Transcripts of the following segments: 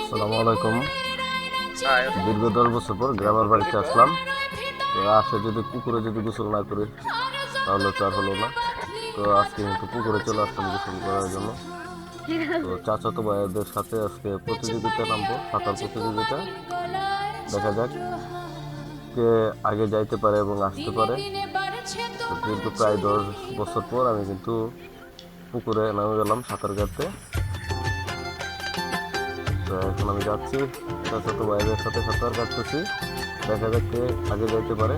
আসসালামু আলাইকুম। দীর্ঘ 10 বছর পর গ্রামের বাড়িতে আসলাম। তো আসে যদি পুকুরে যদি গোসল না করি তাহলে তো আর হলো না। তো আজকে কিন্তু পুকুরে চলে আসলাম গোসল করার জন্য। তো চাচাতো ভাইদের সাথে আজকে প্রতিযোগিতা নামবো, সাঁতার প্রতিযোগিতা। দেখা যাক কে আগে যাইতে পারে এবং আসতে পারে। তো দীর্ঘ প্রায় 10 বছর পর আমি কিন্তু পুকুরে নামে গেলাম সাঁতার কাটতে। তো এখন আমি যাচ্ছি চাচাতো ভাইদের সাথে সাঁতার কাটতেছি। দেখা যাক কে আগে যাইতে পারে।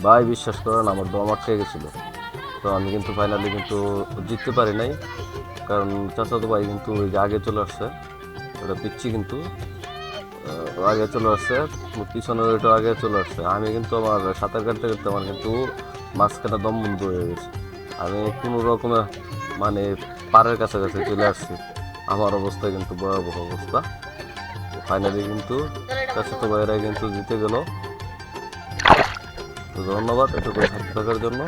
ভাই বিশ্বাস করেন আমার দম আটকে গেছিল। তো আমি কিন্তু ফাইনালি কিন্তু জিততে পারি নাই, কারণ চাচাতো ভাই কিন্তু ওই যে আগে চলে আসছে। ওটা পিচ্ছি কিন্তু আগে চলে আসছে, পিছনে ওইটা আগে চলে আসছে। আমি কিন্তু আমার সাঁতার কাটতে কাটতে আমার কিন্তু মাঝখানে দম বন্ধ হয়ে গেছে। আমি কোনো রকমে মানে পাড়ের কাছাকাছি চলে আসছি। আমার অবস্থা কিন্তু ভয়াবহ অবস্থা। ফাইনালি কিন্তু চাচাতো ভাইয়েরাই কিন্তু জিতে গেল। তো ধন্যবাদ এটুকু সাথে থাকার জন্য।